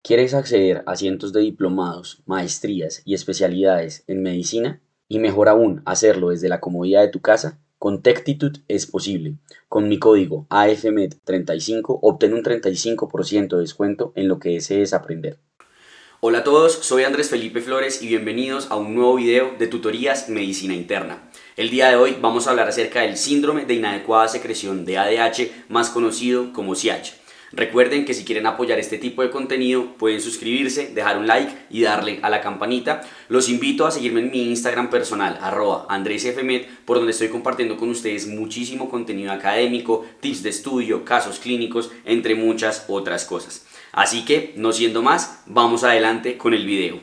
¿Quieres acceder a cientos de diplomados, maestrías y especialidades en medicina? Y mejor aún, hacerlo desde la comodidad de tu casa. Con Tectitude es posible. Con mi código AFMED35 obtén un 35% de descuento en lo que desees aprender. Hola a todos, soy Andrés Felipe Flores y bienvenidos a un nuevo video de tutorías Medicina Interna. El día de hoy vamos a hablar acerca del síndrome de inadecuada secreción de ADH, más conocido como SIADH. Recuerden que si quieren apoyar este tipo de contenido pueden suscribirse, dejar un like y darle a la campanita. Los invito a seguirme en mi Instagram personal @andresfmed, por donde estoy compartiendo con ustedes muchísimo contenido académico, tips de estudio, casos clínicos, entre muchas otras cosas. Así que, no siendo más, vamos adelante con el video.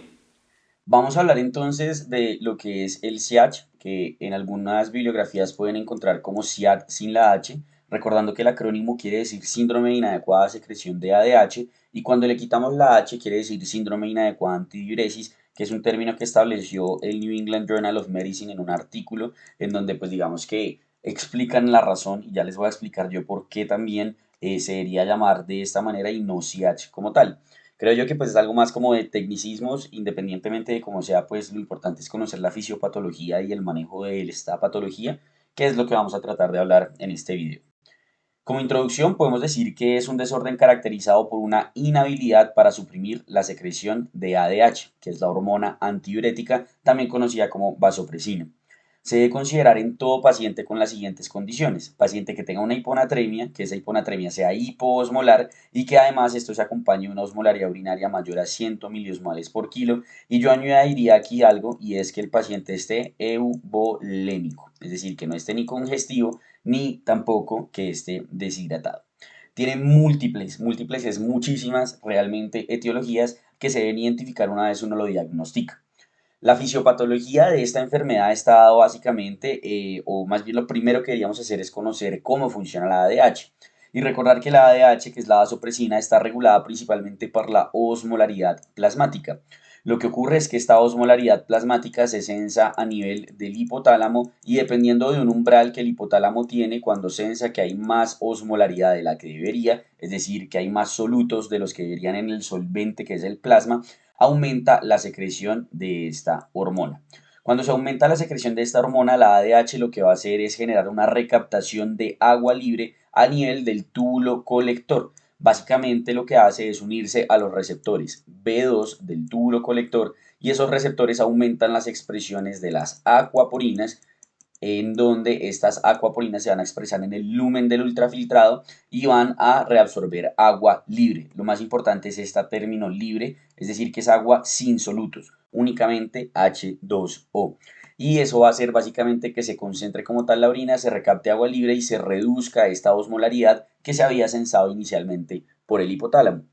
Vamos a hablar entonces de lo que es el SIADH, que en algunas bibliografías pueden encontrar como SIAD sin la H, recordando que el acrónimo quiere decir síndrome de inadecuada secreción de ADH, y cuando le quitamos la H quiere decir síndrome de inadecuada antidiuresis, que es un término que estableció el New England Journal of Medicine en un artículo en donde pues digamos que explican la razón, y ya les voy a explicar yo por qué también se debería llamar de esta manera y no SIADH como tal. Creo yo que pues es algo más como de tecnicismos, independientemente de cómo sea, pues lo importante es conocer la fisiopatología y el manejo de esta patología, que es lo que vamos a tratar de hablar en este video. Como introducción, podemos decir que es un desorden caracterizado por una inhabilidad para suprimir la secreción de ADH, que es la hormona antidiurética, también conocida como vasopresina. Se debe considerar en todo paciente con las siguientes condiciones: paciente que tenga una hiponatremia, que esa hiponatremia sea hipoosmolar y que además esto se acompañe de una osmolaridad urinaria mayor a 100 miliosmoles por kilo. Y yo añadiría aquí algo, y es que el paciente esté euvolémico, es decir, que no esté ni congestivo ni tampoco que esté deshidratado. Tiene múltiples, es muchísimas realmente etiologías que se deben identificar una vez uno lo diagnostica. La fisiopatología de esta enfermedad está dado básicamente, o más bien lo primero que deberíamos hacer es conocer cómo funciona la ADH. Y recordar que la ADH, que es la vasopresina, está regulada principalmente por la osmolaridad plasmática. Lo que ocurre es que esta osmolaridad plasmática se sensa a nivel del hipotálamo y dependiendo de un umbral que el hipotálamo tiene, cuando sensa que hay más osmolaridad de la que debería, es decir, que hay más solutos de los que deberían en el solvente que es el plasma, aumenta la secreción de esta hormona. Cuando se aumenta la secreción de esta hormona, la ADH lo que va a hacer es generar una recaptación de agua libre a nivel del túbulo colector. Básicamente lo que hace es unirse a los receptores B2 del túbulo colector y esos receptores aumentan las expresiones de las acuaporinas, en donde estas acuaporinas se van a expresar en el lumen del ultrafiltrado y van a reabsorber agua libre. Lo más importante es esta término libre, es decir, que es agua sin solutos, únicamente H2O. Y eso va a hacer básicamente que se concentre como tal la orina, se recapte agua libre y se reduzca esta osmolaridad que se había sensado inicialmente por el hipotálamo.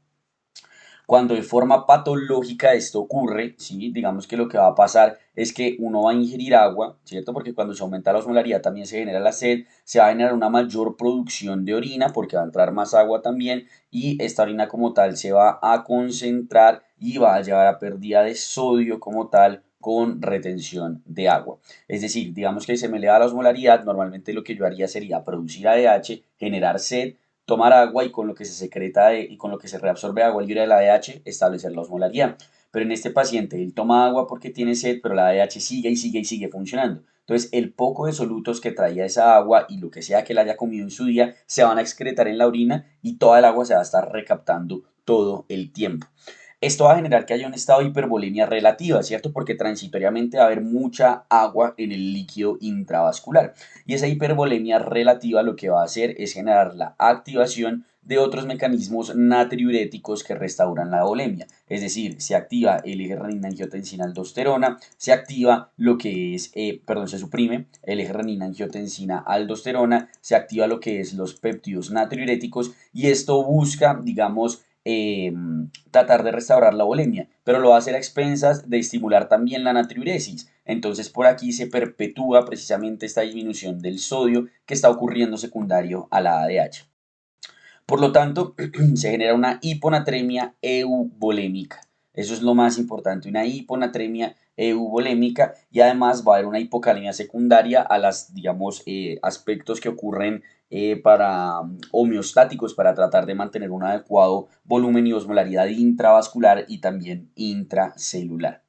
Cuando de forma patológica esto ocurre, ¿sí? Digamos que lo que va a pasar es que uno va a ingerir agua, ¿cierto? Porque cuando se aumenta la osmolaridad también se genera la sed, se va a generar una mayor producción de orina porque va a entrar más agua también y esta orina como tal se va a concentrar y va a llevar a pérdida de sodio como tal con retención de agua. Es decir, digamos que se me eleva la osmolaridad, normalmente lo que yo haría sería producir ADH, generar sed, tomar agua y con lo que se secreta y con lo que se reabsorbe agua libre de la ADH, establecer la osmolaridad. Pero en este paciente, él toma agua porque tiene sed, pero la ADH sigue y sigue y sigue funcionando. Entonces, el poco de solutos que traía esa agua y lo que sea que él haya comido en su día se van a excretar en la orina y toda el agua se va a estar recaptando todo el tiempo. Esto va a generar que haya un estado de hipervolemia relativa, ¿cierto? Porque transitoriamente va a haber mucha agua en el líquido intravascular. Y esa hipervolemia relativa lo que va a hacer es generar la activación de otros mecanismos natriuréticos que restauran la volemia. Es decir, se activa el eje renina-angiotensina-aldosterona, se activa lo que es, se suprime el eje renina-angiotensina-aldosterona, se activa lo que es los péptidos natriuréticos y esto busca, digamos, tratar de restaurar la volemia, pero lo va a hacer a expensas de estimular también la natriuresis. Entonces por aquí se perpetúa precisamente esta disminución del sodio que está ocurriendo secundario a la ADH. Por lo tanto, se genera una hiponatremia euvolémica. Eso es lo más importante, una hiponatremia euvolémica, y además va a haber una hipocalemia secundaria a las, digamos, aspectos que ocurren para homeostáticos para tratar de mantener un adecuado volumen y osmolaridad intravascular y también intracelular.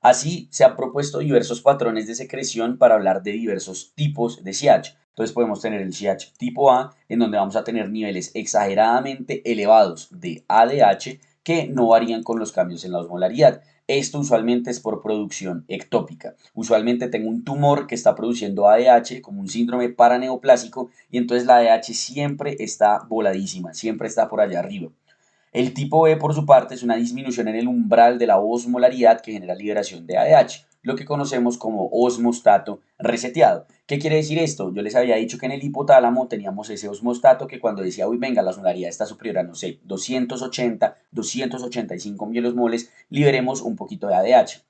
Así, se han propuesto diversos patrones de secreción para hablar de diversos tipos de SIACH. Entonces podemos tener el SIACH tipo A, en donde vamos a tener niveles exageradamente elevados de ADH que no varían con los cambios en la osmolaridad. Esto usualmente es por producción ectópica. Usualmente tengo un tumor que está produciendo ADH como un síndrome paraneoplásico, y entonces la ADH siempre está voladísima, siempre está por allá arriba. El tipo B, por su parte, es una disminución en el umbral de la osmolaridad que genera liberación de ADH, lo que conocemos como osmostato reseteado. ¿Qué quiere decir esto? Yo les había dicho que en el hipotálamo teníamos ese osmostato que cuando decía, uy, venga, la osmolaridad está superior a, no sé, 280, 285 miliosmoles, liberemos un poquito de ADH.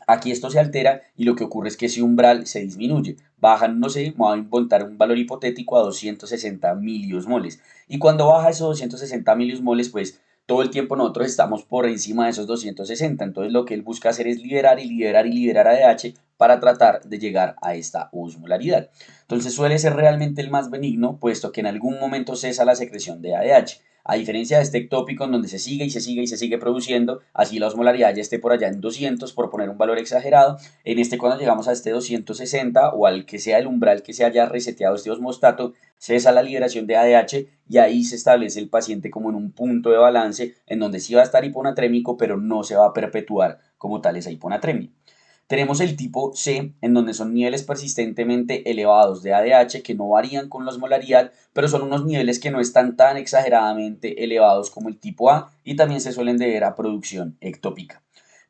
Aquí esto se altera y lo que ocurre es que ese umbral se disminuye. Bajan, no sé, voy a inventar un valor hipotético a 260 miliosmoles. Y cuando baja esos 260 miliosmoles, pues todo el tiempo nosotros estamos por encima de esos 260. Entonces lo que él busca hacer es liberar y liberar y liberar ADH para tratar de llegar a esta osmolaridad. Entonces suele ser realmente el más benigno, puesto que en algún momento cesa la secreción de ADH. A diferencia de este ectópico en donde se sigue y se sigue y se sigue produciendo, así la osmolaridad ya esté por allá en 200, por poner un valor exagerado. En este, cuando llegamos a este 260 o al que sea el umbral que se haya reseteado este osmostato, cesa la liberación de ADH y ahí se establece el paciente como en un punto de balance en donde sí va a estar hiponatrémico, pero no se va a perpetuar como tal esa hiponatremia. Tenemos el tipo C, en donde son niveles persistentemente elevados de ADH que no varían con la osmolaridad, pero son unos niveles que no están tan exageradamente elevados como el tipo A y también se suelen deber a producción ectópica.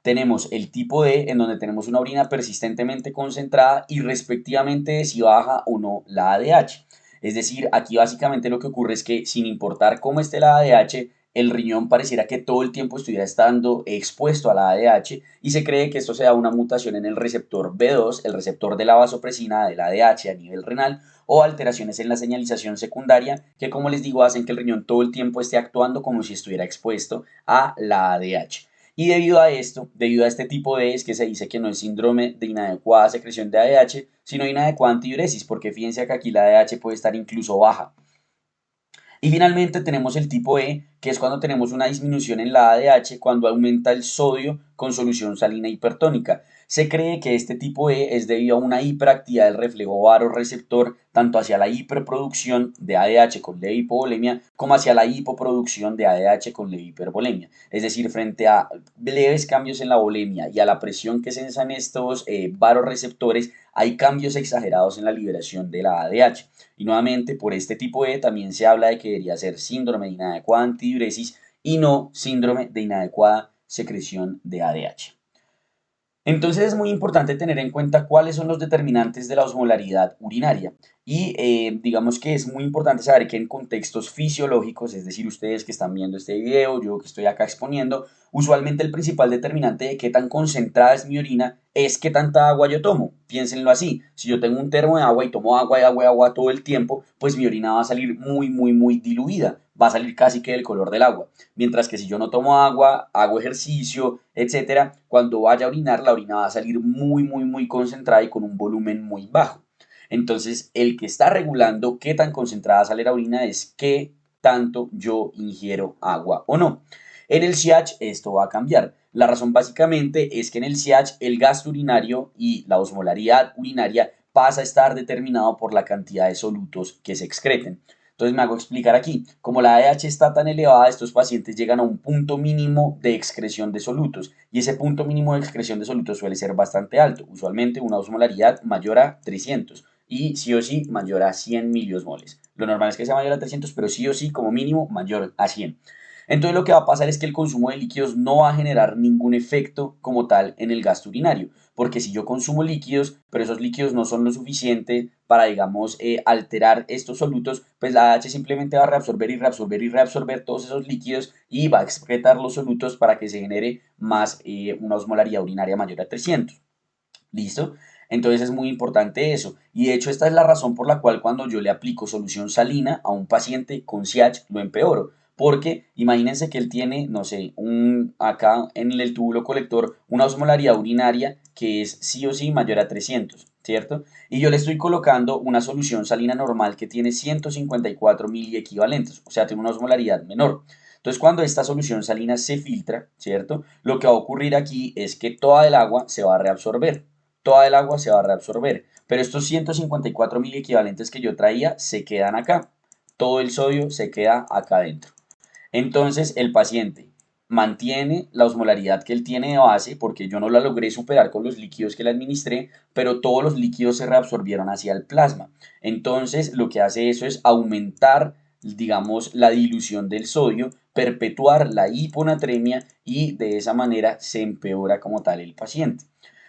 Tenemos el tipo D, en donde tenemos una orina persistentemente concentrada y respectivamente de si baja o no la ADH. Es decir, aquí básicamente lo que ocurre es que sin importar cómo esté la ADH, el riñón pareciera que todo el tiempo estuviera estando expuesto a la ADH, y se cree que esto se da una mutación en el receptor B2, el receptor de la vasopresina del ADH a nivel renal, o alteraciones en la señalización secundaria que, como les digo, hacen que el riñón todo el tiempo esté actuando como si estuviera expuesto a la ADH. Y debido a esto, debido a este tipo de, es que se dice que no es síndrome de inadecuada secreción de ADH, sino inadecuada antidiuresis, porque fíjense que aquí la ADH puede estar incluso baja. Y finalmente tenemos el tipo E, que es cuando tenemos una disminución en la ADH cuando aumenta el sodio con solución salina hipertónica. Se cree que este tipo E es debido a una hiperactividad del reflejo vasoreceptor tanto hacia la hiperproducción de ADH con leve hipovolemia como hacia la hipoproducción de ADH con leve hipervolemia. Es decir, frente a leves cambios en la volemia y a la presión que sensan estos vasoreceptores, hay cambios exagerados en la liberación de la ADH. Y nuevamente, por este tipo E también se habla de que debería ser síndrome de inadecuada antidiuresis y no síndrome de inadecuada secreción de ADH. Entonces es muy importante tener en cuenta cuáles son los determinantes de la osmolaridad urinaria, y digamos que es muy importante saber que en contextos fisiológicos, es decir, ustedes que están viendo este video, yo que estoy acá exponiendo, usualmente el principal determinante de qué tan concentrada es mi orina es qué tanta agua yo tomo. Piénsenlo así: si yo tengo un termo de agua y tomo agua y agua y agua todo el tiempo, pues mi orina va a salir muy muy muy diluida, va a salir casi que del color del agua. Mientras que si yo no tomo agua, hago ejercicio, etcétera, cuando vaya a orinar, la orina va a salir muy, muy, muy concentrada y con un volumen muy bajo. Entonces, el que está regulando qué tan concentrada sale la orina es qué tanto yo ingiero agua o no. En el SIACH esto va a cambiar. La razón básicamente es que en el SIACH el gasto urinario y la osmolaridad urinaria pasa a estar determinado por la cantidad de solutos que se excreten. Entonces me hago explicar aquí: como la ADH está tan elevada, estos pacientes llegan a un punto mínimo de excreción de solutos, y ese punto mínimo de excreción de solutos suele ser bastante alto, usualmente una osmolaridad mayor a 300 y sí o sí mayor a 100 miliosmoles. Lo normal es que sea mayor a 300, pero sí o sí como mínimo mayor a 100. Entonces lo que va a pasar es que el consumo de líquidos no va a generar ningún efecto como tal en el gasto urinario, porque si yo consumo líquidos, pero esos líquidos no son lo suficiente para, digamos, alterar estos solutos, pues la AH simplemente va a reabsorber y reabsorber y reabsorber todos esos líquidos y va a excretar los solutos para que se genere más una osmolaridad urinaria mayor a 300. ¿Listo? Entonces es muy importante eso. Y de hecho esta es la razón por la cual cuando yo le aplico solución salina a un paciente con SIACH lo empeoro. porque imagínense que él tiene, no sé, acá en el túbulo colector una osmolaridad urinaria que es sí o sí mayor a 300, ¿cierto? Y yo le estoy colocando una solución salina normal que tiene 154 miliequivalentes, o sea, tiene una osmolaridad menor. Entonces, cuando esta solución salina se filtra, ¿cierto? Lo que va a ocurrir aquí es que toda el agua se va a reabsorber. Toda el agua se va a reabsorber. Pero estos 154 miliequivalentes que yo traía se quedan acá. Todo el sodio se queda acá adentro. Entonces, el paciente mantiene la osmolaridad que él tiene de base porque yo no la logré superar con los líquidos que le administré, pero todos los líquidos se reabsorbieron hacia el plasma. Entonces, lo que hace eso es aumentar, digamos, la dilución del sodio, perpetuar la hiponatremia y de esa manera se empeora como tal el paciente.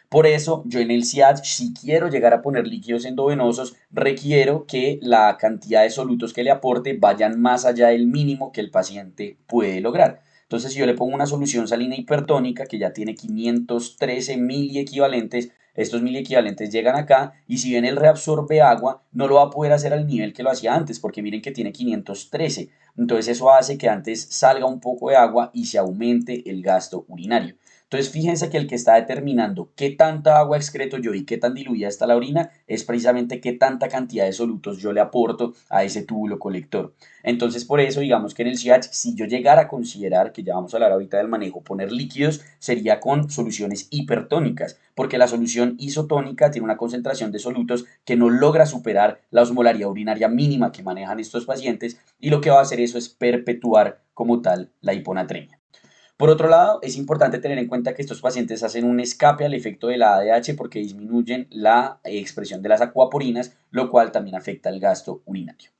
Por eso, yo en el SIAD, si quiero llegar a poner líquidos endovenosos, requiero que la cantidad de solutos que le aporte vayan más allá del mínimo que el paciente puede lograr. Entonces, si yo le pongo una solución salina hipertónica que ya tiene 513 miliequivalentes, estos miliequivalentes llegan acá y si bien él reabsorbe agua, no lo va a poder hacer al nivel que lo hacía antes, porque miren que tiene 513. Entonces, eso hace que antes salga un poco de agua y se aumente el gasto urinario. Entonces, fíjense que el que está determinando qué tanta agua excreto yo y qué tan diluida está la orina es precisamente qué tanta cantidad de solutos yo le aporto a ese túbulo colector. Entonces, por eso, digamos que en el CIACH, si yo llegara a considerar, que ya vamos a hablar ahorita del manejo, poner líquidos, sería con soluciones hipertónicas, porque la solución isotónica tiene una concentración de solutos que no logra superar la osmolaridad urinaria mínima que manejan estos pacientes y lo que va a hacer eso es perpetuar como tal la hiponatremia. Por otro lado, es importante tener en cuenta que estos pacientes hacen un escape al efecto de la ADH porque disminuyen la expresión de las acuaporinas, lo cual también afecta el gasto urinario.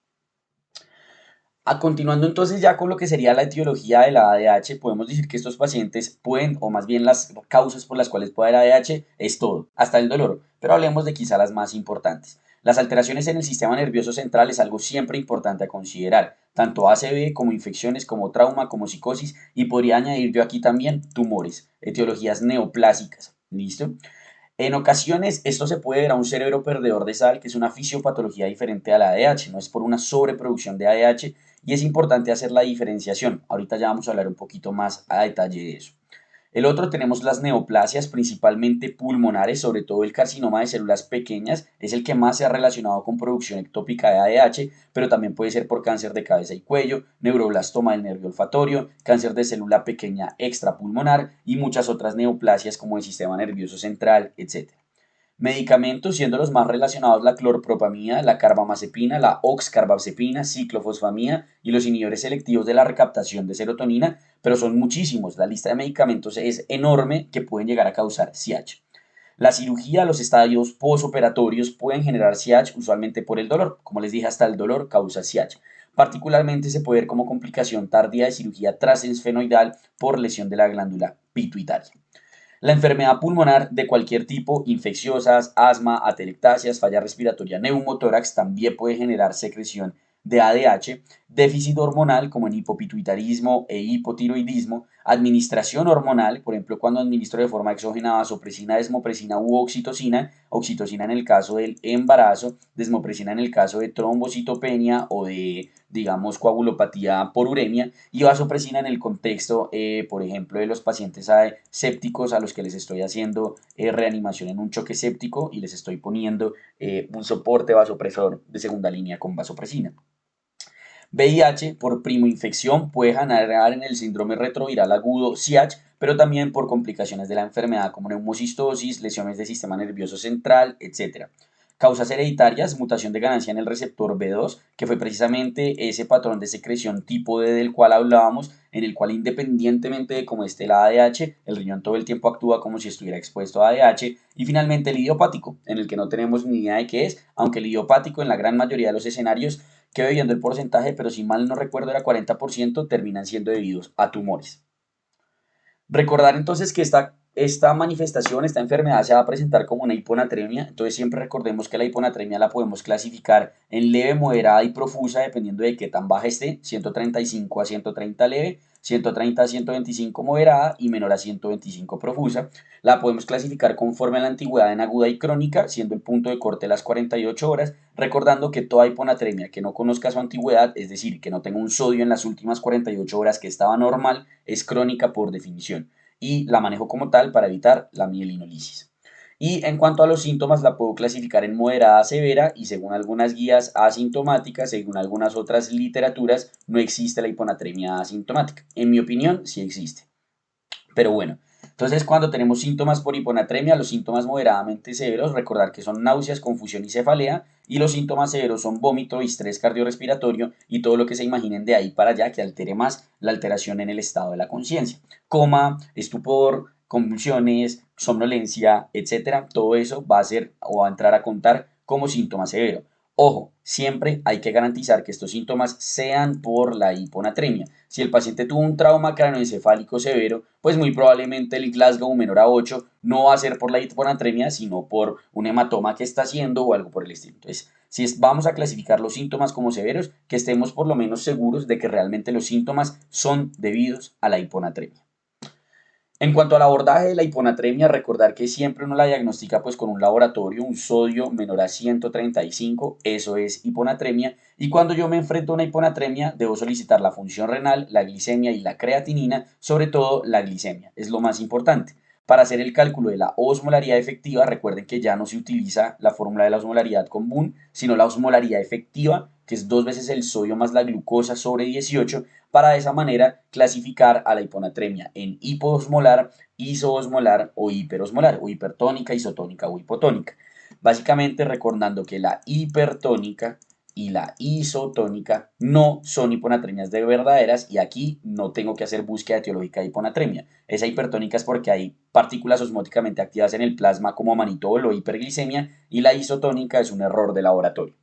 Continuando entonces ya con lo que sería la etiología de la ADH, podemos decir que estos pacientes pueden, o más bien las causas por las cuales puede haber ADH, es todo, hasta el dolor, pero hablemos de quizá las más importantes. Las alteraciones en el sistema nervioso central es algo siempre importante a considerar, tanto ACV como infecciones, como trauma, como psicosis, y podría añadir yo aquí también tumores, etiologías neoplásicas. ¿Listo? En ocasiones esto se puede ver a un cerebro perdedor de sal, que es una fisiopatología diferente a la ADH, no es por una sobreproducción de ADH y es importante hacer la diferenciación. Ahorita ya vamos a hablar un poquito más a detalle de eso. El otro tenemos las neoplasias, principalmente pulmonares, sobre todo el carcinoma de células pequeñas, es el que más se ha relacionado con producción ectópica de ADH, pero también puede ser por cáncer de cabeza y cuello, neuroblastoma del nervio olfatorio, cáncer de célula pequeña extrapulmonar y muchas otras neoplasias como el sistema nervioso central, etc. Medicamentos, siendo los más relacionados la clorpropamida, la carbamazepina, la oxcarbazepina, ciclofosfamida y los inhibidores selectivos de la recaptación de serotonina, pero son muchísimos. La lista de medicamentos es enorme que pueden llegar a causar CIACH. La cirugía, los estadios postoperatorios pueden generar CIACH usualmente por el dolor. Como les dije, hasta el dolor causa CIACH. Particularmente se puede ver como complicación tardía de cirugía transesfenoidal por lesión de la glándula pituitaria. La enfermedad pulmonar de cualquier tipo, infecciosas, asma, atelectasias, falla respiratoria, neumotórax, también puede generar secreción de ADH, déficit hormonal como en hipopituitarismo e hipotiroidismo, administración hormonal, por ejemplo, cuando administro de forma exógena vasopresina, desmopresina u oxitocina, oxitocina en el caso del embarazo, desmopresina en el caso de trombocitopenia o de, digamos, coagulopatía por uremia, y vasopresina en el contexto, por ejemplo, de los pacientes sépticos a los que les estoy haciendo reanimación en un choque séptico y les estoy poniendo un soporte vasopresor de segunda línea con vasopresina. VIH por primoinfección puede generar en el síndrome retroviral agudo CIACH, pero también por complicaciones de la enfermedad como neumocistosis, lesiones del sistema nervioso central, etc. Causas hereditarias, mutación de ganancia en el receptor B2, que fue precisamente ese patrón de secreción tipo D del cual hablábamos, en el cual independientemente de cómo esté la ADH, el riñón todo el tiempo actúa como si estuviera expuesto a ADH. Y finalmente el idiopático, en el que no tenemos ni idea de qué es, aunque el idiopático en la gran mayoría de los escenarios, quedo viendo el porcentaje, pero si mal no recuerdo era 40%, terminan siendo debidos a tumores. Recordar entonces que esta esta manifestación, esta enfermedad se va a presentar como una hiponatremia, entonces siempre recordemos que la hiponatremia la podemos clasificar en leve, moderada y profusa dependiendo de qué tan baja esté, 135 a 130 leve, 130 a 125 moderada y menor a 125 profusa. La podemos clasificar conforme a la antigüedad en aguda y crónica, siendo el punto de corte las 48 horas, recordando que toda hiponatremia que no conozca su antigüedad, es decir, que no tenga un sodio en las últimas 48 horas que estaba normal, es crónica por definición y la manejo como tal para evitar la mielinolisis. Y en cuanto a los síntomas, la puedo clasificar en moderada a severa y según algunas guías asintomáticas, según algunas otras literaturas, no existe la hiponatremia asintomática. En mi opinión, sí existe. Pero bueno, entonces cuando tenemos síntomas por hiponatremia, los síntomas moderadamente severos, recordar que son náuseas, confusión y cefalea, y los síntomas severos son vómito y estrés cardiorrespiratorio y todo lo que se imaginen de ahí para allá que altere más la alteración en el estado de la conciencia. Coma, estupor, convulsiones, somnolencia, etcétera, todo eso va a ser o va a entrar a contar como síntoma severo. Ojo, siempre hay que garantizar que estos síntomas sean por la hiponatremia. Si el paciente tuvo un trauma craneoencefálico severo, pues muy probablemente el Glasgow menor a 8 no va a ser por la hiponatremia, sino por un hematoma que está haciendo o algo por el estilo. Entonces, si vamos a clasificar los síntomas como severos, que estemos por lo menos seguros de que realmente los síntomas son debidos a la hiponatremia. En cuanto al abordaje de la hiponatremia, recordar que siempre uno la diagnostica pues con un laboratorio, un sodio menor a 135, eso es hiponatremia, y cuando yo me enfrento a una hiponatremia debo solicitar la función renal, la glicemia y la creatinina, sobre todo la glicemia, es lo más importante. Para hacer el cálculo de la osmolaridad efectiva, recuerden que ya no se utiliza la fórmula de la osmolaridad común, sino la osmolaridad efectiva, que es 2 veces el sodio más la glucosa sobre 18, para de esa manera clasificar a la hiponatremia en hiposmolar, isoosmolar o hiperosmolar, o hipertónica, isotónica o hipotónica. Básicamente recordando que la hipertónica y la isotónica no son hiponatremias de verdaderas y aquí no tengo que hacer búsqueda etiológica de hiponatremia. Esa hipertónica es porque hay partículas osmóticamente activas en el plasma como manitol o hiperglicemia y la isotónica es un error de laboratorio.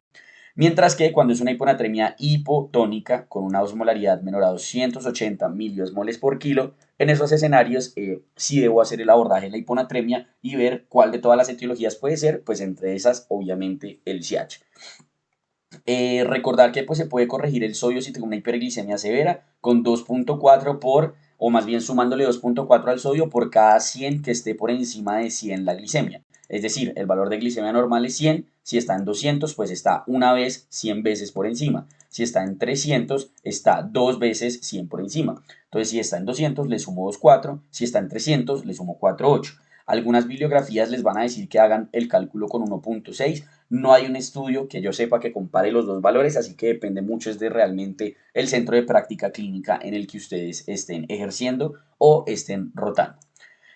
Mientras que cuando es una hiponatremia hipotónica con una osmolaridad menor a 280 miliosmoles por kilo, en esos escenarios sí debo hacer el abordaje de la hiponatremia y ver cuál de todas las etiologías puede ser, pues entre esas obviamente el CH. Recordar que pues, se puede corregir el sodio si tengo una hiperglicemia severa con 2.4 por, o más bien sumándole 2.4 al sodio por cada 100 que esté por encima de 100 la glicemia. Es decir, el valor de glicemia normal es 100, si está en 200 pues está una vez 100 veces por encima. Si está en 300 está dos veces 100 por encima. Entonces si está en 200 le sumo 2,4, si está en 300 le sumo 4,8. Algunas bibliografías les van a decir que hagan el cálculo con 1.6. No hay un estudio que yo sepa que compare los dos valores, así que depende mucho es de realmente el centro de práctica clínica en el que ustedes estén ejerciendo o estén rotando.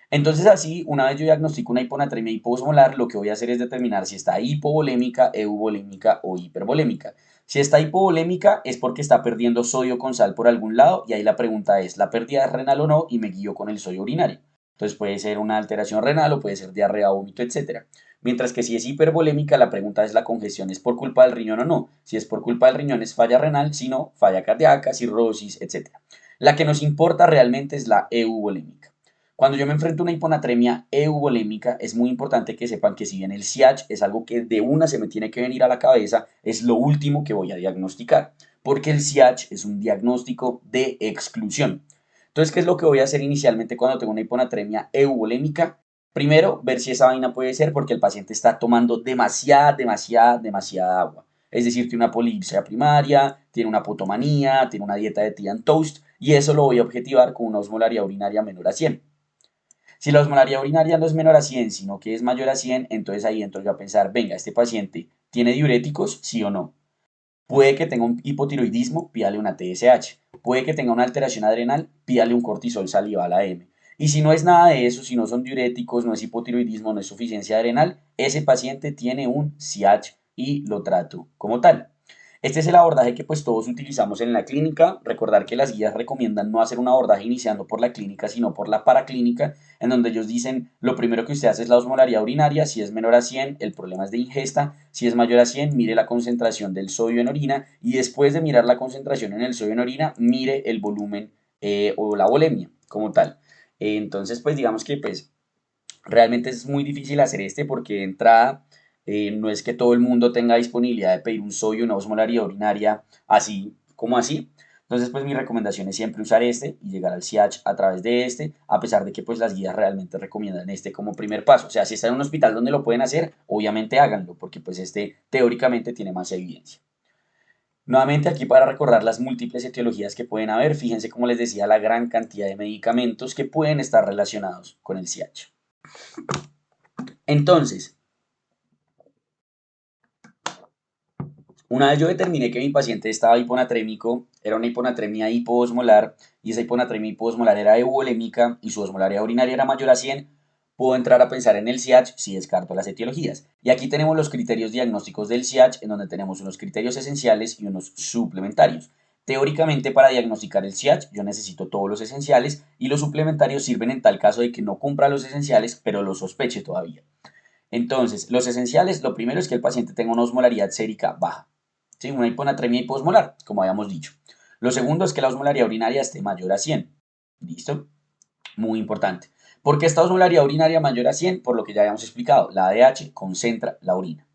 Entonces así, una vez yo diagnostico una hiponatremia hiposmolar, lo que voy a hacer es determinar si está hipovolémica, euvolémica o hipervolémica. Si está hipovolémica es porque está perdiendo sodio con sal por algún lado y ahí la pregunta es, ¿la pérdida es renal o no? Y me guío con el sodio urinario. Entonces puede ser una alteración renal o puede ser diarrea, vómito, etcétera. Mientras que si es hipervolémica, la pregunta es la congestión es por culpa del riñón o no. Si es por culpa del riñón es falla renal, si no, falla cardíaca, cirrosis, etcétera. La que nos importa realmente es la euvolémica. Cuando yo me enfrento a una hiponatremia euvolémica, es muy importante que sepan que si bien el CIACH es algo que de una se me tiene que venir a la cabeza, es lo último que voy a diagnosticar, porque el CIACH es un diagnóstico de exclusión. Entonces, ¿qué es lo que voy a hacer inicialmente cuando tengo una hiponatremia euvolémica? Primero, ver si esa vaina puede ser porque el paciente está tomando demasiada agua. Es decir, tiene una polipsia primaria, tiene una potomanía, tiene una dieta de tea and toast, y eso lo voy a objetivar con una osmolaridad urinaria menor a 100. Si la osmolaridad urinaria no es menor a 100, sino que es mayor a 100, entonces ahí entro yo a pensar, venga, este paciente tiene diuréticos, sí o no. Puede que tenga un hipotiroidismo, pídale una TSH. Puede que tenga una alteración adrenal, pídale un cortisol salival AM. Y si no es nada de eso, si no son diuréticos, no es hipotiroidismo, no es suficiencia adrenal, ese paciente tiene un CH y lo trato como tal. Este es el abordaje que pues todos utilizamos en la clínica. Recordar que las guías recomiendan no hacer un abordaje iniciando por la clínica, sino por la paraclínica, en donde ellos dicen lo primero que usted hace es la osmolaridad urinaria. Si es menor a 100, el problema es de ingesta. Si es mayor a 100, mire la concentración del sodio en orina y después de mirar la concentración en el sodio en orina, mire el volumen o la volemia como tal. Entonces, pues digamos que pues Realmente es muy difícil hacer porque de entrada no es que todo el mundo tenga disponibilidad de pedir un sodio, una osmolaridad urinaria así como así. Entonces, pues mi recomendación es siempre usar y llegar al CIACH a través de a pesar de que pues las guías realmente recomiendan como primer paso. O sea, si está en un hospital donde lo pueden hacer, obviamente háganlo, porque pues teóricamente tiene más evidencia. Nuevamente aquí para recordar las múltiples etiologías que pueden haber, fíjense como les decía la gran cantidad de medicamentos que pueden estar relacionados con el CIACH. Entonces, una vez yo determiné que mi paciente estaba hiponatrémico, era una hiponatremia hipoosmolar, y esa hiponatremia hipoosmolar era euvolémica y su osmolaridad urinaria era mayor a 100, puedo entrar a pensar en el CIACH si descarto las etiologías. Y aquí tenemos los criterios diagnósticos del CIACH, en donde tenemos unos criterios esenciales y unos suplementarios. Teóricamente, para diagnosticar el CIACH, yo necesito todos los esenciales y los suplementarios sirven en tal caso de que no cumpla los esenciales, pero los sospeche todavía. Entonces, los esenciales, lo primero es que el paciente tenga una osmolaridad sérica baja, ¿sí? Una hiponatremia hiposmolar, como habíamos dicho. Lo segundo es que la osmolaridad urinaria esté mayor a 100. ¿Listo? Muy importante. ¿Por qué esta osmolaridad urinaria mayor a 100? Por lo que ya habíamos explicado, la ADH concentra la orina.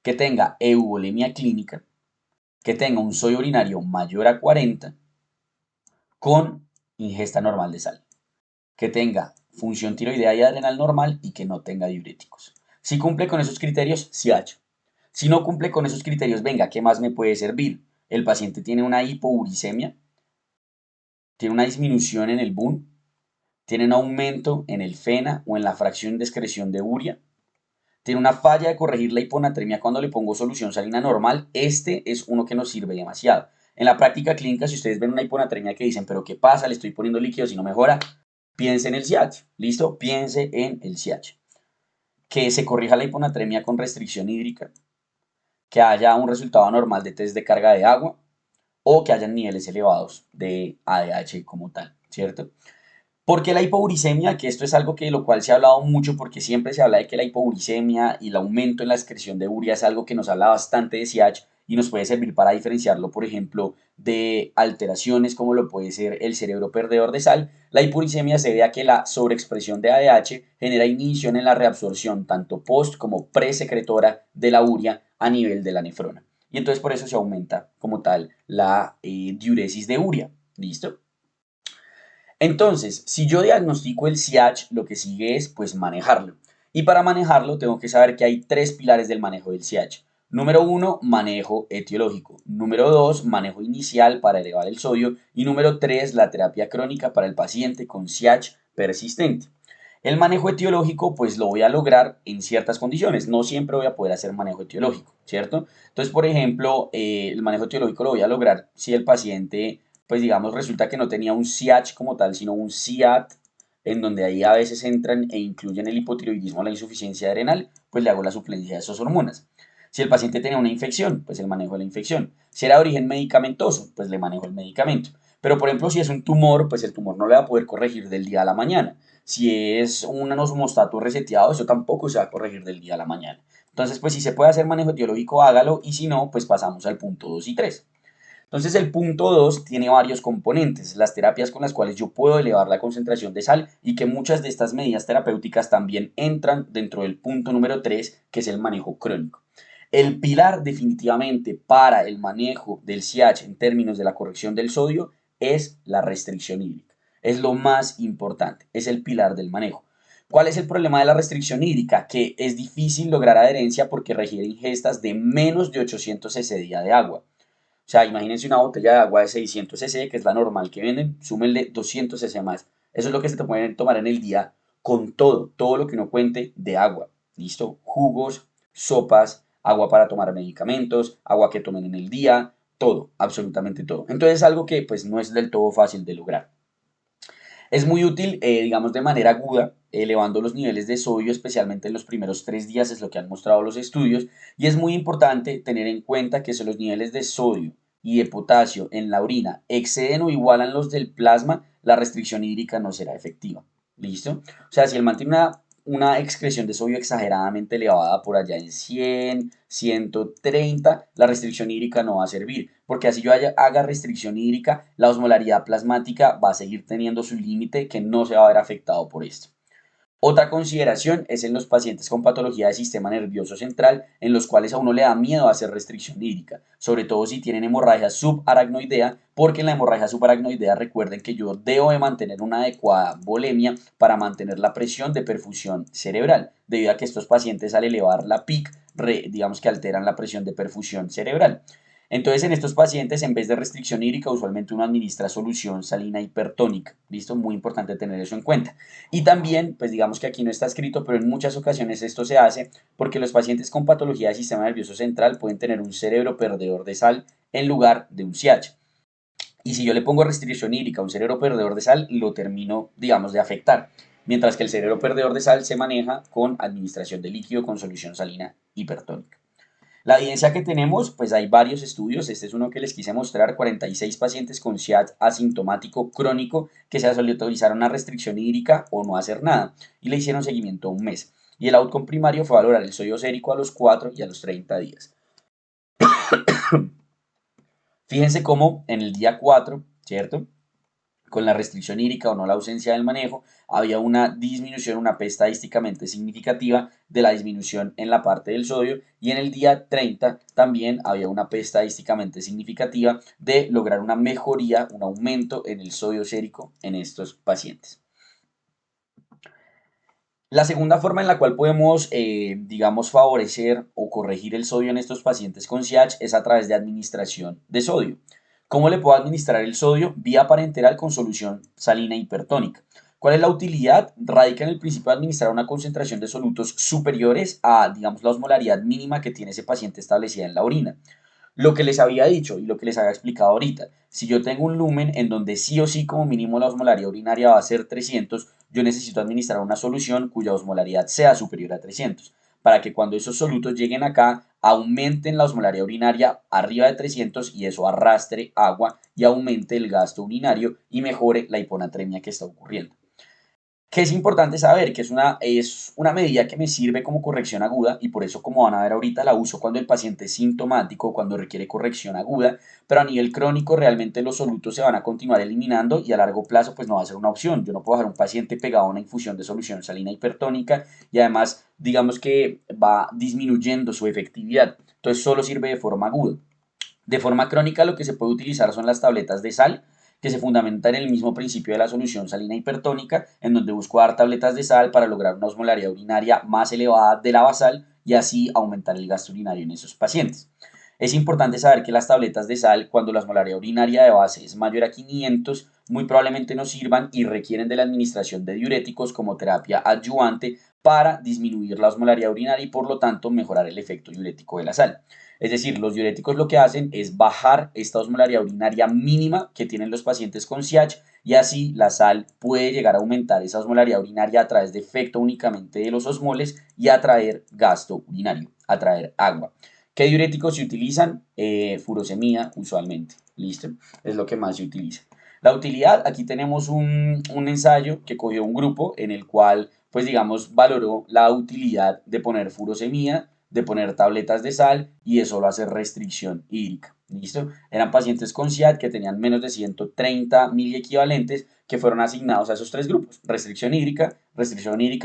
Que tenga euvolemia clínica, que tenga un sodio urinario mayor a 40 con ingesta normal de sal. Que tenga función tiroidea y adrenal normal y que no tenga diuréticos. Si cumple con esos criterios, CIACH. Si no cumple con esos criterios, venga, ¿qué más me puede servir? El paciente tiene una hipouricemia, tiene una disminución en el BUN, tiene un aumento en el FENA o en la fracción de excreción de urea, tiene una falla de corregir la hiponatremia cuando le pongo solución salina normal. Este es uno que nos sirve demasiado. En la práctica clínica, si ustedes ven una hiponatremia que dicen, pero ¿qué pasa? Le estoy poniendo líquidos y no mejora. Piense en el CIACH, ¿listo? Piense en el CIACH. Que se corrija la hiponatremia con restricción hídrica, que haya un resultado anormal de test de carga de agua o que hayan niveles elevados de ADH como tal, ¿cierto? Porque la hipouricemia, que esto es algo que lo cual se ha hablado mucho porque siempre se habla de que la hipouricemia y el aumento en la excreción de urea es algo que nos habla bastante de CIACH y nos puede servir para diferenciarlo, por ejemplo, de alteraciones como lo puede ser el cerebro perdedor de sal. La hipouricemia se debe a que la sobreexpresión de ADH genera inhibición en la reabsorción tanto post como presecretora de la urea a nivel de la nefrona. Y entonces por eso se aumenta como tal la diuresis de urea. ¿Listo? Entonces, si yo diagnostico el CIACH, lo que sigue es pues manejarlo. Y para manejarlo tengo que saber que hay tres pilares del manejo del CIACH. Número uno, manejo etiológico. Número dos, manejo inicial para elevar el sodio. Y número tres, la terapia crónica para el paciente con CIACH persistente. El manejo etiológico pues lo voy a lograr en ciertas condiciones. No siempre voy a poder hacer manejo etiológico, ¿cierto? Entonces, por ejemplo, el manejo etiológico lo voy a lograr si el paciente pues digamos, resulta que no tenía un CIACH como tal, sino un CIAT, en donde ahí a veces entran e incluyen el hipotiroidismo, la insuficiencia adrenal, pues le hago la suplencia de esas hormonas. Si el paciente tenía una infección, pues el manejo de la infección. Si era de origen medicamentoso, pues le manejo el medicamento. Pero, por ejemplo, si es un tumor, pues el tumor no le va a poder corregir del día a la mañana. Si es un anosmostato reseteado, eso tampoco se va a corregir del día a la mañana. Entonces, pues si se puede hacer manejo etiológico, hágalo, y si no, pues pasamos al punto 2 y 3. Entonces el punto 2 tiene varios componentes, las terapias con las cuales yo puedo elevar la concentración de sal y que muchas de estas medidas terapéuticas también entran dentro del punto número 3, que es el manejo crónico. El pilar definitivamente para el manejo del CIACH en términos de la corrección del sodio es la restricción hídrica. Es lo más importante, es el pilar del manejo. ¿Cuál es el problema de la restricción hídrica? Que es difícil lograr adherencia porque requiere ingestas de menos de 800 cc día de agua. O sea, imagínense una botella de agua de 600 cc, que es la normal que venden, súmenle 200 cc más. Eso es lo que se te pueden tomar en el día con todo lo que uno cuente de agua. ¿Listo? Jugos, sopas, agua para tomar medicamentos, agua que tomen en el día, todo, absolutamente todo. Entonces es algo que pues no es del todo fácil de lograr. Es muy útil, digamos, de manera aguda, elevando los niveles de sodio, especialmente en los primeros 3 días, es lo que han mostrado los estudios, y es muy importante tener en cuenta que si los niveles de sodio y de potasio en la orina exceden o igualan los del plasma, la restricción hídrica no será efectiva. ¿Listo? O sea, si el man tiene una excreción de sodio exageradamente elevada por allá en 100, 130, la restricción hídrica no va a servir, porque así yo haga restricción hídrica, la osmolaridad plasmática va a seguir teniendo su límite que no se va a ver afectado por esto. Otra consideración es en los pacientes con patología del sistema nervioso central, en los cuales a uno le da miedo hacer restricción hídrica, sobre todo si tienen hemorragia subaracnoidea, porque en la hemorragia subaracnoidea recuerden que yo debo de mantener una adecuada volemia para mantener la presión de perfusión cerebral, debido a que estos pacientes al elevar la PIC, digamos que alteran la presión de perfusión cerebral. Entonces, en estos pacientes, en vez de restricción hídrica, usualmente uno administra solución salina hipertónica. ¿Listo? Muy importante tener eso en cuenta. Y también, pues digamos que aquí no está escrito, pero en muchas ocasiones esto se hace porque los pacientes con patología del sistema nervioso central pueden tener un cerebro perdedor de sal en lugar de un CH. Y si yo le pongo restricción hídrica a un cerebro perdedor de sal, lo termino, digamos, de afectar. Mientras que el cerebro perdedor de sal se maneja con administración de líquido con solución salina hipertónica. La evidencia que tenemos, pues hay varios estudios, este es uno que les quise mostrar, 46 pacientes con SIAD asintomático crónico que se autorizaron una restricción hídrica o no hacer nada y le hicieron seguimiento un mes. Y el outcome primario fue valorar el sodio sérico a los 4 y a los 30 días. Fíjense cómo en el día 4, ¿cierto? Con la restricción hídrica o no la ausencia del manejo, había una disminución, una P estadísticamente significativa de la disminución en la parte del sodio y en el día 30 también había una P estadísticamente significativa de lograr una mejoría, un aumento en el sodio sérico en estos pacientes. La segunda forma en la cual podemos, digamos, favorecer o corregir el sodio en estos pacientes con SIACH es a través de administración de sodio. ¿Cómo le puedo administrar el sodio? Vía parenteral con solución salina hipertónica. ¿Cuál es la utilidad? Radica en el principio de administrar una concentración de solutos superiores a, digamos, la osmolaridad mínima que tiene ese paciente establecida en la orina. Lo que les había dicho y lo que les había explicado ahorita, si yo tengo un lumen en donde sí o sí como mínimo la osmolaridad urinaria va a ser 300, yo necesito administrar una solución cuya osmolaridad sea superior a 300, para que cuando esos solutos lleguen acá aumenten la osmolaridad urinaria arriba de 300 y eso arrastre agua y aumente el gasto urinario y mejore la hiponatremia que está ocurriendo. Que es importante saber que es una medida que me sirve como corrección aguda y por eso, como van a ver ahorita, la uso cuando el paciente es sintomático, cuando requiere corrección aguda, pero a nivel crónico realmente los solutos se van a continuar eliminando y a largo plazo pues no va a ser una opción. Yo no puedo dejar un paciente pegado a una infusión de solución salina hipertónica y además digamos que va disminuyendo su efectividad. Entonces solo sirve de forma aguda. De forma crónica lo que se puede utilizar son las tabletas de sal, que se fundamentan en el mismo principio de la solución salina hipertónica, en donde busco dar tabletas de sal para lograr una osmolaridad urinaria más elevada de la basal y así aumentar el gasto urinario en esos pacientes. Es importante saber que las tabletas de sal, cuando la osmolaridad urinaria de base es mayor a 500, muy probablemente no sirvan y requieren de la administración de diuréticos como terapia adyuvante para disminuir la osmolaridad urinaria y por lo tanto mejorar el efecto diurético de la sal. Es decir, los diuréticos lo que hacen es bajar esta osmolaridad urinaria mínima que tienen los pacientes con SIACH y así la sal puede llegar a aumentar esa osmolaridad urinaria a través de efecto únicamente de los osmoles y atraer gasto urinario, atraer agua. ¿Qué diuréticos se utilizan? Furosemida usualmente. ¿Listo? Es lo que más se utiliza. La utilidad, aquí tenemos un ensayo que cogió un grupo en el cual, pues digamos, valoró la utilidad de poner furosemida, de poner tabletas de sal y de solo hacer restricción hídrica. ¿Listo? Eran pacientes con SIAD que tenían menos de 130 miliequivalentes que fueron asignados a esos tres grupos: restricción hídrica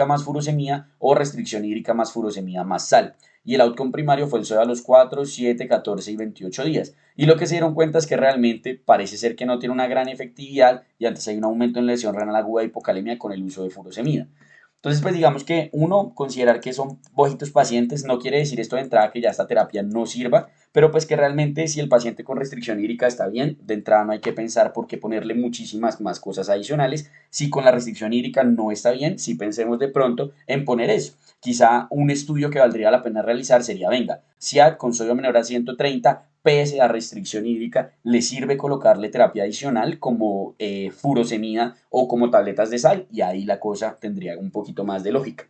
más furosemida o restricción hídrica más furosemida más sal. Y el outcome primario fue el sodio a los 4, 7, 14 y 28 días. Y lo que se dieron cuenta es que realmente parece ser que no tiene una gran efectividad y antes hay un aumento en lesión renal aguda y hipocalemia con el uso de furosemida. Entonces, pues digamos que uno, considerar que son poquitos pacientes no quiere decir esto de entrada que ya esta terapia no sirva, pero pues que realmente si el paciente con restricción hídrica está bien, de entrada no hay que pensar por qué ponerle muchísimas más cosas adicionales. Si con la restricción hídrica no está bien, si pensemos de pronto en poner eso. Quizá un estudio que valdría la pena realizar sería, venga, SIAD con sodio menor a 130, pese a restricción hídrica, le sirve colocarle terapia adicional como furosemida o como tabletas de sal y ahí la cosa tendría un poquito más de lógica.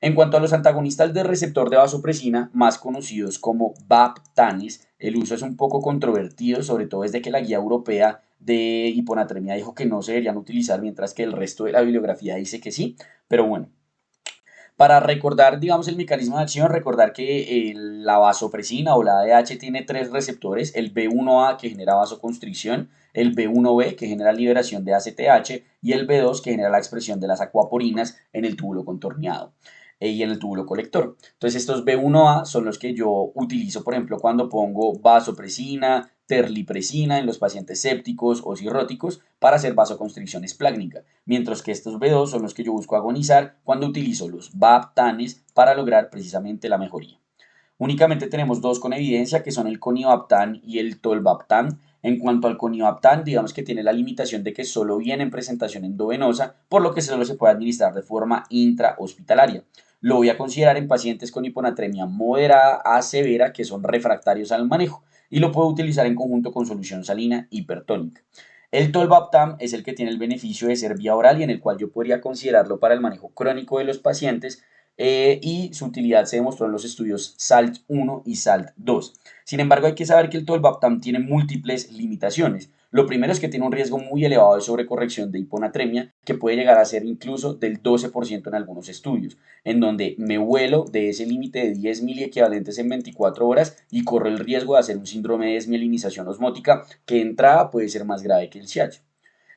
En cuanto a los antagonistas del receptor de vasopresina, más conocidos como VAP-TANES, el uso es un poco controvertido, sobre todo desde que la guía europea de hiponatremia dijo que no se deberían utilizar, mientras que el resto de la bibliografía dice que sí, pero bueno. Para recordar, digamos, el mecanismo de acción, recordar que la vasopresina o la ADH tiene tres receptores, el B1A que genera vasoconstricción, el B1B que genera liberación de ACTH y el B2 que genera la expresión de las acuaporinas en el túbulo contorneado y en el túbulo colector. Entonces estos B1A son los que yo utilizo, por ejemplo, cuando pongo vasopresina, terlipresina en los pacientes sépticos o cirróticos para hacer vasoconstricción esplácnica, mientras que estos B2 son los que yo busco agonizar cuando utilizo los vaptanes para lograr precisamente la mejoría. Únicamente tenemos dos con evidencia, que son el conivaptan y el tolvaptan. En cuanto al conivaptan, digamos que tiene la limitación de que solo viene en presentación endovenosa, por lo que solo se puede administrar de forma intrahospitalaria. Lo voy a considerar en pacientes con hiponatremia moderada a severa que son refractarios al manejo y lo puedo utilizar en conjunto con solución salina hipertónica. El tolvaptan es el que tiene el beneficio de ser vía oral y en el cual yo podría considerarlo para el manejo crónico de los pacientes y su utilidad se demostró en los estudios SALT-1 y SALT-2. Sin embargo, hay que saber que el tolvaptan tiene múltiples limitaciones. Lo primero es que tiene un riesgo muy elevado de sobrecorrección de hiponatremia, que puede llegar a ser incluso del 12% en algunos estudios, en donde me vuelo de ese límite de 10 miliequivalentes en 24 horas y corro el riesgo de hacer un síndrome de desmielinización osmótica que de entrada puede ser más grave que el SIACH.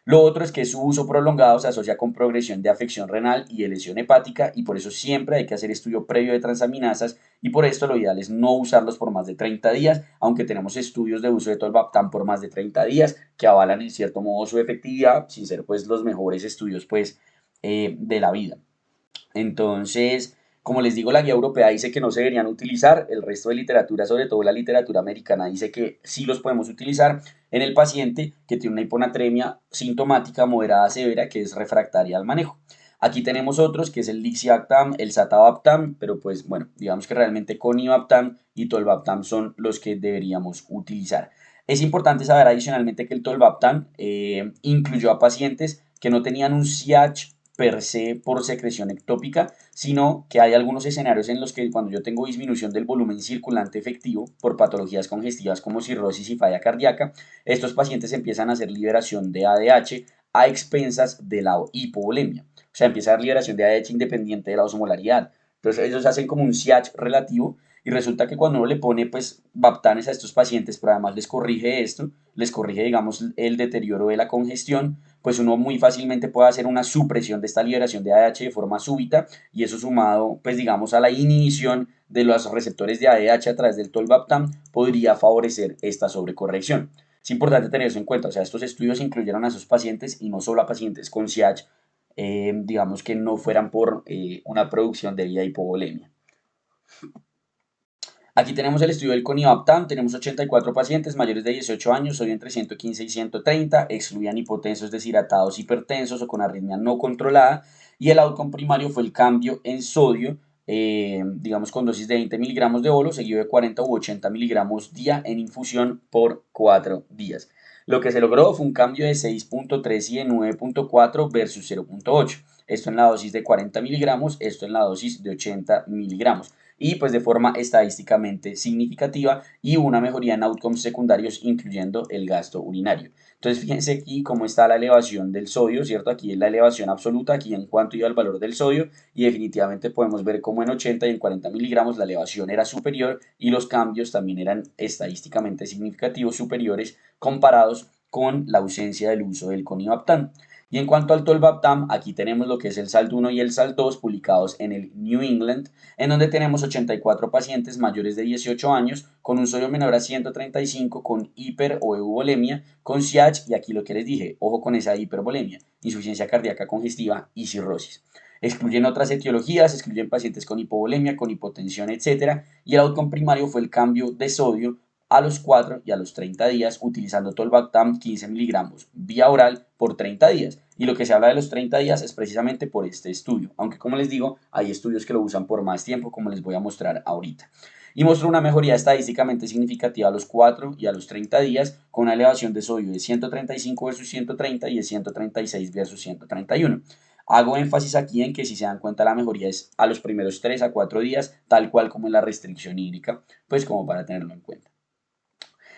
Lo otro es que su uso prolongado se asocia con progresión de afección renal y de lesión hepática y por eso siempre hay que hacer estudio previo de transaminasas y por esto lo ideal es no usarlos por más de 30 días, aunque tenemos estudios de uso de tolvaptan por más de 30 días que avalan en cierto modo su efectividad sin ser pues los mejores estudios pues de la vida. Entonces, como les digo, la guía europea dice que no se deberían utilizar, el resto de literatura, sobre todo la literatura americana, dice que sí los podemos utilizar en el paciente que tiene una hiponatremia sintomática moderada severa que es refractaria al manejo. Aquí tenemos otros, que es el lixiaptam, el satavaptam, pero pues bueno, digamos que realmente conivaptam y tolvaptam son los que deberíamos utilizar. Es importante saber adicionalmente que el tolvaptam incluyó a pacientes que no tenían un SIACH per se por secreción ectópica, sino que hay algunos escenarios en los que cuando yo tengo disminución del volumen circulante efectivo por patologías congestivas como cirrosis y falla cardíaca, estos pacientes empiezan a hacer liberación de ADH a expensas de la hipovolemia. O sea, empieza a haber liberación de ADH independiente de la osmolaridad. Entonces ellos hacen como un SIACH relativo y resulta que cuando uno le pone pues baptanes a estos pacientes, pero además les corrige esto, les corrige digamos el deterioro de la congestión, pues uno muy fácilmente puede hacer una supresión de esta liberación de ADH de forma súbita y eso sumado pues digamos a la inhibición de los receptores de ADH a través del tolvaptan podría favorecer esta sobrecorrección. Es importante tener eso en cuenta, o sea, estos estudios incluyeron a esos pacientes y no solo a pacientes con SIACH, digamos que no fueran por una producción de vía hipovolemia. Aquí tenemos el estudio del conivaptan, tenemos 84 pacientes mayores de 18 años, sodio entre 115 y 130, excluían hipotensos, deshidratados, hipertensos o con arritmia no controlada, y el outcome primario fue el cambio en sodio, digamos con dosis de 20 miligramos de olo, seguido de 40 u 80 miligramos día en infusión por 4 días. Lo que se logró fue un cambio de 6.3 y de 9.4 versus 0.8. Esto en la dosis de 40 miligramos, esto en la dosis de 80 miligramos y pues de forma estadísticamente significativa y una mejoría en outcomes secundarios incluyendo el gasto urinario. Entonces fíjense aquí cómo está la elevación del sodio, ¿cierto? Aquí es la elevación absoluta, aquí en cuanto iba el valor del sodio y definitivamente podemos ver cómo en 80 y en 40 miligramos la elevación era superior y los cambios también eran estadísticamente significativos superiores comparados con la ausencia del uso del conivaptan. Y en cuanto al tolvaptan, aquí tenemos lo que es el SALT-1 y el SALT-2 publicados en el New England, en donde tenemos 84 pacientes mayores de 18 años con un sodio menor a 135 con hiper o euvolemia, con SIACH y aquí lo que les dije, ojo con esa hipervolemia, insuficiencia cardíaca congestiva y cirrosis. Excluyen otras etiologías, excluyen pacientes con hipovolemia, con hipotensión, etc. Y el outcome primario fue el cambio de sodio a los 4 y a los 30 días utilizando tolvaptan 15 miligramos vía oral por 30 días. Y lo que se habla de los 30 días es precisamente por este estudio, aunque como les digo, hay estudios que lo usan por más tiempo, como les voy a mostrar ahorita. Y mostró una mejoría estadísticamente significativa a los 4 y a los 30 días, con una elevación de sodio de 135 versus 130 y de 136 versus 131. Hago énfasis aquí en que si se dan cuenta la mejoría es a los primeros 3 a 4 días, tal cual como en la restricción hídrica, pues como para tenerlo en cuenta.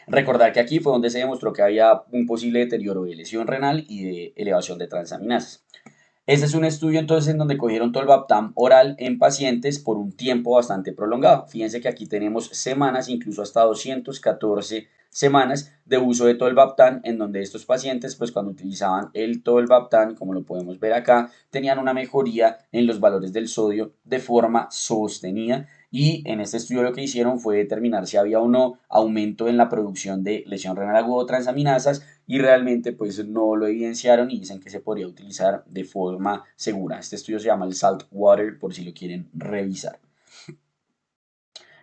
Recordar que aquí fue donde se demostró que había un posible deterioro de lesión renal y de elevación de transaminasas. Este es un estudio entonces en donde cogieron tolvaptan oral en pacientes por un tiempo bastante prolongado. Fíjense que aquí tenemos semanas, incluso hasta 214 semanas de uso de tolvaptan, en donde estos pacientes, pues cuando utilizaban el tolvaptan, como lo podemos ver acá, tenían una mejoría en los valores del sodio de forma sostenida. Y en este estudio lo que hicieron fue determinar si había o no aumento en la producción de lesión renal aguda o transaminasas, y realmente pues no lo evidenciaron y dicen que se podría utilizar de forma segura. Este estudio se llama el Saltwater por si lo quieren revisar.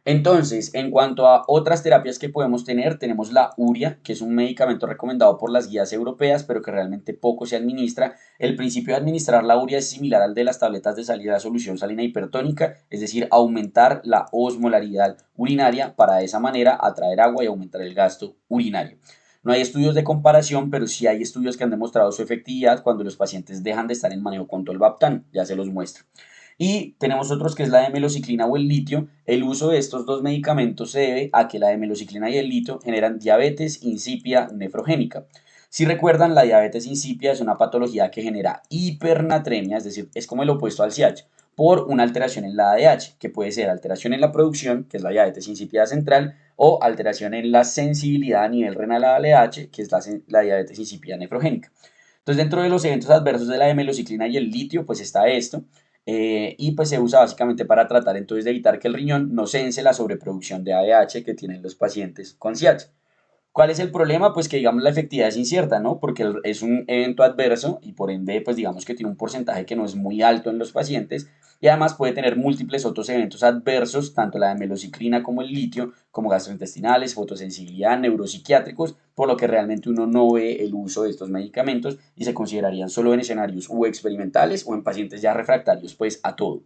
Entonces, en cuanto a otras terapias que podemos tener, tenemos la urea, que es un medicamento recomendado por las guías europeas, pero que realmente poco se administra. El principio de administrar la urea es similar al de las tabletas de salida de solución salina hipertónica, es decir, aumentar la osmolaridad urinaria para de esa manera atraer agua y aumentar el gasto urinario. No hay estudios de comparación, pero sí hay estudios que han demostrado su efectividad cuando los pacientes dejan de estar en manejo con tolvaptan, ya se los muestro. Y tenemos otros que es la hemelociclina o el litio. El uso de estos dos medicamentos se debe a que la hemelociclina y el litio generan diabetes insípida nefrogénica. Si recuerdan, la diabetes insípida es una patología que genera hipernatremia, es decir, es como el opuesto al CH, por una alteración en la ADH, que puede ser alteración en la producción, que es la diabetes insípida central, o alteración en la sensibilidad a nivel renal a ALH, que es la diabetes insípida nefrogénica. Entonces, dentro de los eventos adversos de la hemelociclina y el litio, pues está esto, y pues se usa básicamente para tratar entonces de evitar que el riñón no sense la sobreproducción de ADH que tienen los pacientes con CIACH. ¿Cuál es el problema? Pues que digamos la efectividad es incierta, ¿no? Porque es un evento adverso y por ende pues digamos que tiene un porcentaje que no es muy alto en los pacientes, y además puede tener múltiples otros eventos adversos, tanto la de melociclina como el litio, como gastrointestinales, fotosensibilidad, neuropsiquiátricos, por lo que realmente uno no ve el uso de estos medicamentos y se considerarían solo en escenarios o experimentales o en pacientes ya refractarios pues a todo.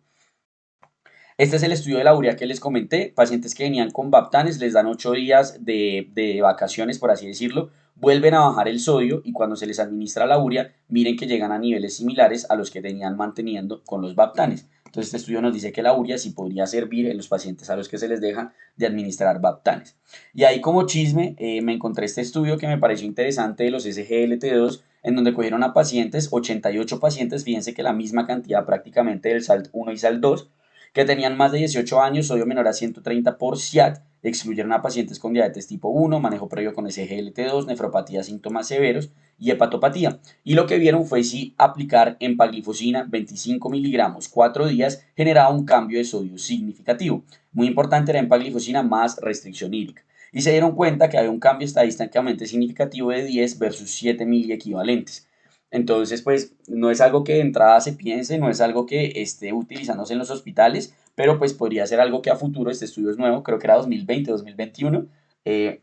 Este es el estudio de la urea que les comenté. Pacientes que venían con Baptanes les dan 8 días de vacaciones, por así decirlo, vuelven a bajar el sodio y cuando se les administra la urea, miren que llegan a niveles similares a los que tenían manteniendo con los Baptanes. Entonces, este estudio nos dice que la urea sí podría servir en los pacientes a los que se les deja de administrar Baptanes. Y ahí como chisme, me encontré este estudio que me pareció interesante de los SGLT2, en donde cogieron a pacientes, 88 pacientes, fíjense que la misma cantidad prácticamente del SALT 1 y SALT 2, que tenían más de 18 años, sodio menor a 130 por SIAT, excluyeron a pacientes con diabetes tipo 1, manejo previo con SGLT2, nefropatía, síntomas severos y hepatopatía. Y lo que vieron fue si aplicar empaglifosina 25 miligramos 4 días generaba un cambio de sodio significativo. Muy importante era empaglifosina más restricción hídrica. Y se dieron cuenta que había un cambio estadísticamente significativo de 10 versus 7 miliequivalentes. Entonces, pues no es algo que de entrada se piense, no es algo que esté utilizándose en los hospitales, pero pues podría ser algo que a futuro, este estudio es nuevo, creo que era 2020, 2021,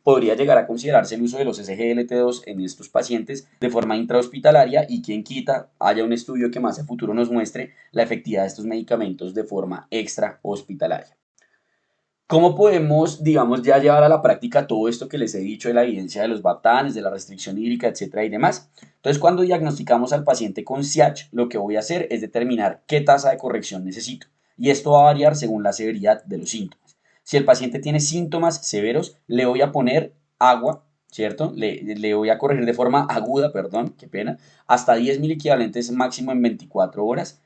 podría llegar a considerarse el uso de los SGLT2 en estos pacientes de forma intrahospitalaria, y quien quita haya un estudio que más a futuro nos muestre la efectividad de estos medicamentos de forma extrahospitalaria. ¿Cómo podemos, digamos, ya llevar a la práctica todo esto que les he dicho de la evidencia de los batanes, de la restricción hídrica, etcétera y demás? Entonces, cuando diagnosticamos al paciente con SIACH, lo que voy a hacer es determinar qué tasa de corrección necesito. Y esto va a variar según la severidad de los síntomas. Si el paciente tiene síntomas severos, le voy a poner agua, ¿cierto? Le voy a corregir de forma aguda, perdón, qué pena, hasta 10 mil equivalentes máximo en 24 horas.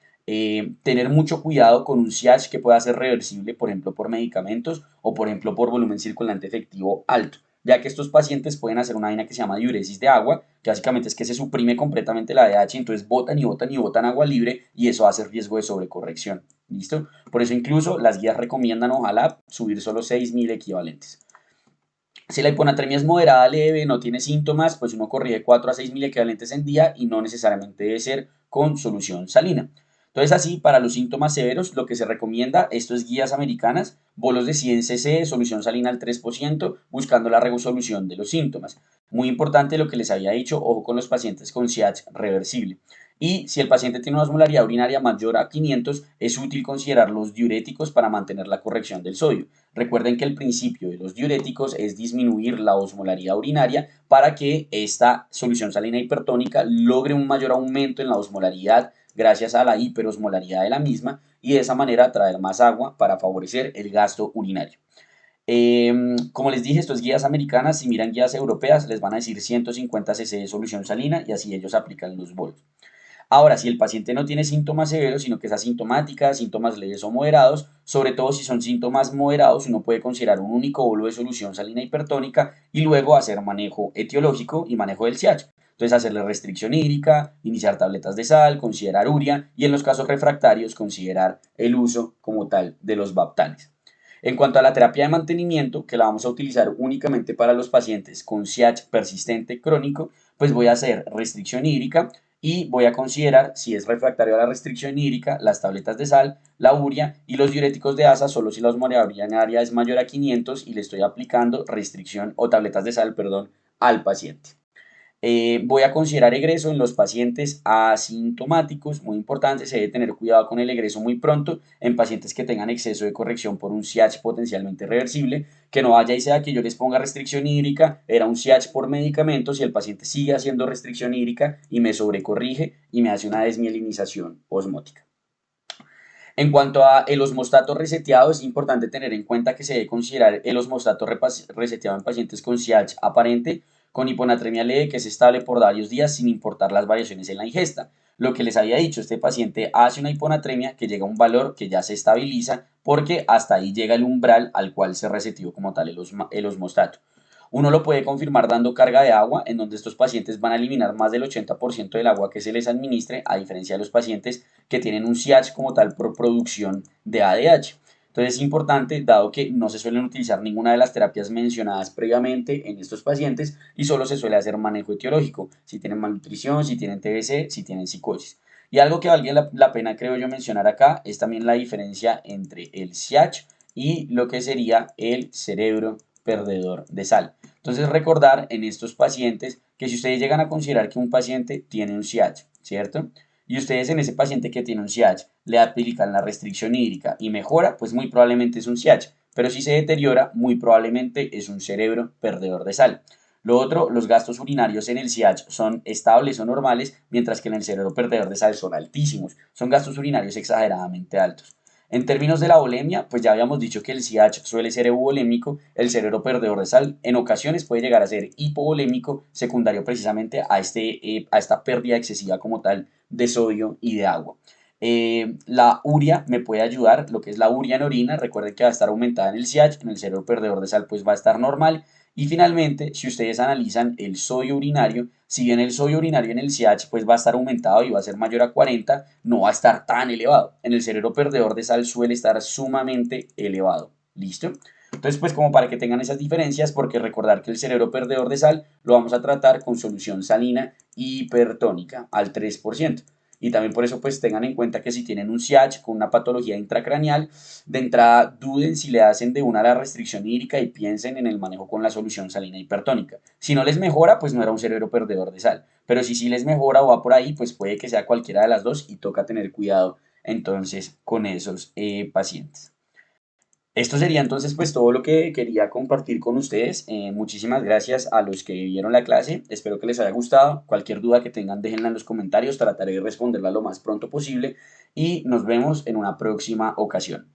Tener mucho cuidado con un CIACH que pueda ser reversible, por ejemplo, por medicamentos o, por ejemplo, por volumen circulante efectivo alto, ya que estos pacientes pueden hacer una vaina que se llama diuresis de agua, que básicamente es que se suprime completamente la ADH, entonces botan y botan y botan agua libre y eso hace riesgo de sobrecorrección. ¿Listo? Por eso incluso las guías recomiendan, ojalá, subir solo 6.000 equivalentes. Si la hiponatremia es moderada, leve, no tiene síntomas, pues uno corrige 4 a 6.000 equivalentes en día y no necesariamente debe ser con solución salina. Entonces, así, para los síntomas severos, lo que se recomienda, esto es guías americanas, bolos de 100 cc, solución salina al 3%, buscando la resolución de los síntomas. Muy importante lo que les había dicho, ojo con los pacientes con CIACH reversible. Y si el paciente tiene una osmolaridad urinaria mayor a 500, es útil considerar los diuréticos para mantener la corrección del sodio. Recuerden que el principio de los diuréticos es disminuir la osmolaridad urinaria para que esta solución salina hipertónica logre un mayor aumento en la osmolaridad gracias a la hiperosmolaridad de la misma, y de esa manera traer más agua para favorecer el gasto urinario. Como les dije, esto es guías americanas. Si miran guías europeas, les van a decir 150 cc de solución salina y así ellos aplican los bolos. Ahora, si el paciente no tiene síntomas severos, sino que es asintomática, síntomas leves o moderados, sobre todo si son síntomas moderados, uno puede considerar un único bolo de solución salina hipertónica y luego hacer manejo etiológico y manejo del CIACH. Entonces, hacerle restricción hídrica, iniciar tabletas de sal, considerar urea y en los casos refractarios, considerar el uso como tal de los baptanes. En cuanto a la terapia de mantenimiento, que la vamos a utilizar únicamente para los pacientes con CIACH persistente crónico, pues voy a hacer restricción hídrica y voy a considerar, si es refractario a la restricción hídrica, las tabletas de sal, la urea y los diuréticos de asa solo si la osmolarina en área es mayor a 500 y le estoy aplicando restricción o tabletas de sal, perdón, al paciente. Voy a considerar egreso en los pacientes asintomáticos, muy importante, se debe tener cuidado con el egreso muy pronto en pacientes que tengan exceso de corrección por un CIACH potencialmente reversible, que no vaya y sea que yo les ponga restricción hídrica, era un CIACH por medicamentos y el paciente sigue haciendo restricción hídrica y me sobrecorrige y me hace una desmielinización osmótica. En cuanto a el osmostato reseteado, es importante tener en cuenta que se debe considerar el osmostato reseteado en pacientes con CIACH aparente, con hiponatremia leve que es estable por varios días sin importar las variaciones en la ingesta. Lo que les había dicho, este paciente hace una hiponatremia que llega a un valor que ya se estabiliza porque hasta ahí llega el umbral al cual se reseteó como tal el osmostato. Uno lo puede confirmar dando carga de agua, en donde estos pacientes van a eliminar más del 80% del agua que se les administre, a diferencia de los pacientes que tienen un CIACH como tal por producción de ADH. Entonces es importante, dado que no se suelen utilizar ninguna de las terapias mencionadas previamente en estos pacientes y solo se suele hacer manejo etiológico, si tienen malnutrición, si tienen TBC, si tienen psicosis. Y algo que valga la pena, creo yo, mencionar acá es también la diferencia entre el CIACH y lo que sería el cerebro perdedor de sal. Entonces recordar en estos pacientes que si ustedes llegan a considerar que un paciente tiene un CIACH, ¿cierto? Y ustedes en ese paciente que tiene un CIACH le aplican la restricción hídrica y mejora, pues muy probablemente es un CIACH. Pero si se deteriora, muy probablemente es un cerebro perdedor de sal. Lo otro, los gastos urinarios en el CIACH son estables o normales, mientras que en el cerebro perdedor de sal son altísimos. Son gastos urinarios exageradamente altos. En términos de la volemia, pues ya habíamos dicho que el CIACH suele ser euvolémico, el cerebro perdedor de sal en ocasiones puede llegar a ser hipovolémico, secundario precisamente a esta pérdida excesiva como tal de sodio y de agua. La urea me puede ayudar, lo que es la urea en orina, recuerden que va a estar aumentada en el CIACH, en el cerebro perdedor de sal pues va a estar normal. Y finalmente, si ustedes analizan el sodio urinario, si bien el sodio urinario en el CIACH pues va a estar aumentado y va a ser mayor a 40, no va a estar tan elevado. En el cerebro perdedor de sal suele estar sumamente elevado. ¿Listo? Entonces, pues como para que tengan esas diferencias, porque recordar que el cerebro perdedor de sal lo vamos a tratar con solución salina hipertónica al 3%. Y también por eso pues tengan en cuenta que si tienen un CIACH con una patología intracraneal, de entrada duden si le hacen de una la restricción hídrica y piensen en el manejo con la solución salina hipertónica. Si no les mejora, pues no era un cerebro perdedor de sal. Pero si sí les mejora o va por ahí, pues puede que sea cualquiera de las dos y toca tener cuidado entonces con esos pacientes. Esto sería entonces pues todo lo que quería compartir con ustedes. Muchísimas gracias a los que vieron la clase. Espero que les haya gustado. Cualquier duda que tengan déjenla en los comentarios. Trataré de responderla lo más pronto posible y nos vemos en una próxima ocasión.